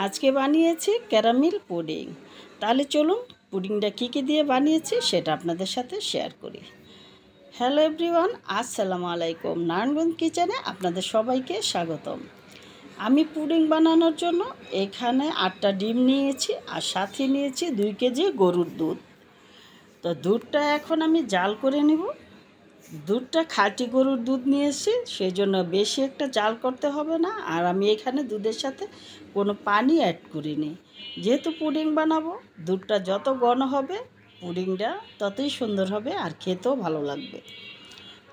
আজকে বানিয়েছি caramel pudding. তাহলে চলুন পুডিংটা কী দিয়ে বানিয়েছি সেটা আপনাদের সাথে শেয়ার করি। হ্যালো এভরিওয়ান, আসসালামু আলাইকুম। নারায়ণগঞ্জ কিচেনে আপনাদের সবাইকে স্বাগতম। আমি পুডিং বানানোর জন্য এখানে 8টা ডিম নিয়েছি আর সাথে নিয়েছি 2 কেজি গরুর দুধ। তো দুধটা এখন আমি জাল করে নেব। দুধটা খাঁটি গরুর দুধ নিয়েছি, সেই জন্য বেশি একটা জাল করতে হবে না। আর আমি এখানে দুধের সাথে কোনো পানি অ্যাড করিনি। যেহেতু পুডিং বানাবো, দুধটা যত ঘন হবে পুডিংটা ততই সুন্দর হবে আর খেতেও ভালো লাগবে।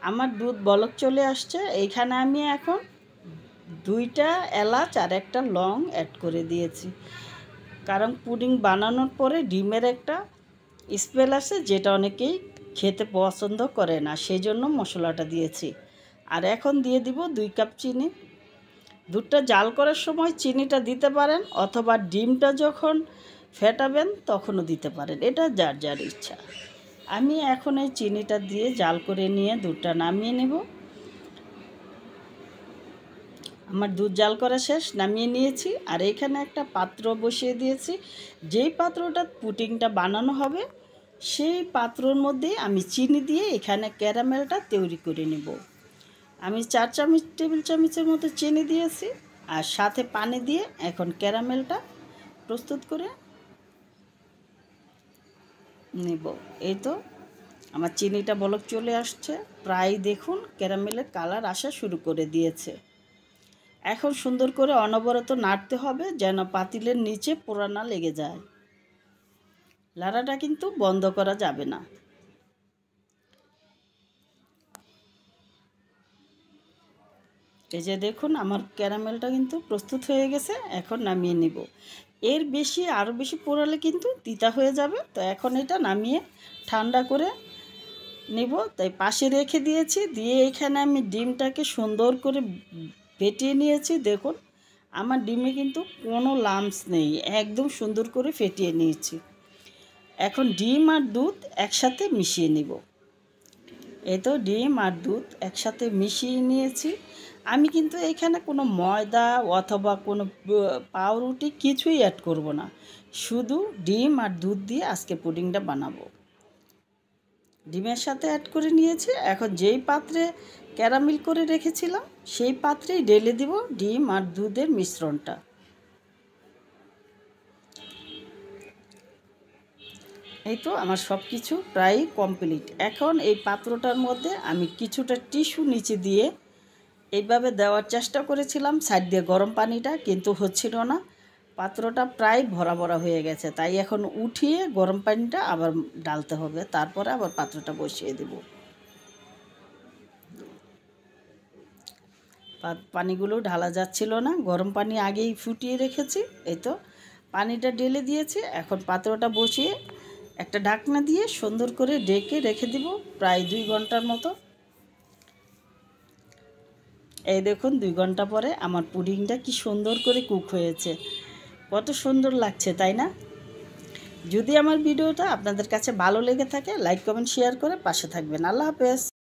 আমার দুধ বলক চলে আসছে। এইখানে আমি এখন 2টা এলাচ আর একটা লং অ্যাড করে দিয়েছি, কারণ পুডিং বানানোর পরে ডিমের একটা স্মেল আসে, যেটা অনেকেই খেতে পছন্দ করে না, সেই জন্য মশলাটা দিয়েছি। আর এখন দিয়ে দিব 2 কাপ চিনি। দুধটা জাল করার সময় চিনিটা দিতে পারেন, অথবা ডিমটা যখন ফেটাবেন তখনও দিতে পারেন, এটা যার যার ইচ্ছা। আমি এখন এই চিনিটা দিয়ে জাল করে নিয়ে দুধটা নামিয়ে নেব। আমার দুধ জাল করা শেষ, নামিয়ে নিয়েছি। আর এখানে একটা পাত্র বসিয়ে দিয়েছি। যেই পাত্রটা পুডিংটা বানানো হবে সেই পাত্রর মধ্যে আমি চিনি দিয়ে এখানে ক্যারামেলটা তৈরি করে নেব। আমি 4 টেবিল চামচের মতো চিনি দিয়েছি আর সাথে পানি দিয়ে এখন ক্যারামেলটা প্রস্তুত করে নেব। এই তো আমার চিনিটা বলক চলে আসছে, প্রায় দেখুন ক্যারামেলের কালার আসা শুরু করে দিয়েছে। এখন সুন্দর করে অনবরত নাড়তে হবে যেন পাতিলের নিচে পোড়া না লেগে যায়। লাড়াটা কিন্তু বন্ধ করা যাবে না। এই যে দেখুন আমার ক্যারামেলটা কিন্তু প্রস্তুত হয়ে গেছে, এখন নামিয়ে নিব। এর বেশি আরও বেশি পোড়ালে কিন্তু তিতা হয়ে যাবে। তো এখন এটা নামিয়ে ঠান্ডা করে নিব, তাই পাশে রেখে দিয়েছি। দিয়ে এখানে আমি ডিমটাকে সুন্দর করে ফেটিয়ে নিয়েছি। দেখুন আমার ডিমে কিন্তু কোনো লাম্পস নেই, একদম সুন্দর করে ফেটিয়ে নিয়েছি। এখন ডিম আর দুধ একসাথে মিশিয়ে নিব। এই তো ডিম আর দুধ একসাথে মিশিয়ে নিয়েছি। আমি কিন্তু এখানে কোনো ময়দা অথবা কোনো পাউরুটি কিছুই অ্যাড করব না, শুধু ডিম আর দুধ দিয়ে আজকে পুডিংটা বানাবো। ডিমের সাথে অ্যাড করে নিয়েছি। এখন যেই পাত্রে ক্যারামেল করে রেখেছিলাম সেই পাত্রেই ঢেলে দিব ডিম আর দুধের মিশ্রণটা। এই তো আমার সব কিছু প্রায় কমপ্লিট। এখন এই পাত্রটার মধ্যে আমি কিছুটা টিস্যু নিচে দিয়ে এইভাবে দেওয়ার চেষ্টা করেছিলাম, সাইড দিয়ে গরম পানিটা, কিন্তু হচ্ছিল না। পাত্রটা প্রায় ভরা ভরা হয়ে গেছে, তাই এখন উঠিয়ে গরম পানিটা আবার ডালতে হবে, তারপরে আবার পাত্রটা বসিয়ে দেব। পানিগুলো ঢালা যাচ্ছিল না, গরম পানি আগেই ফুটিয়ে রেখেছি। এই তো পানিটা ঢেলে দিয়েছি। এখন পাত্রটা বসিয়ে একটা ঢাকনা দিয়ে সুন্দর করে ঢেকে রেখে দিব প্রায় 2 ঘন্টার মতো। এই দেখুন 2 ঘন্টা পরে আমার পুডিংটা কি সুন্দর করে কুক হয়েছে, কত সুন্দর লাগছে তাই না? যদি আমার ভিডিওটা আপনাদের কাছে ভালো লেগে থাকে, লাইক কমেন্ট শেয়ার করে পাশে থাকবেন। আল্লাহ হাফেজ।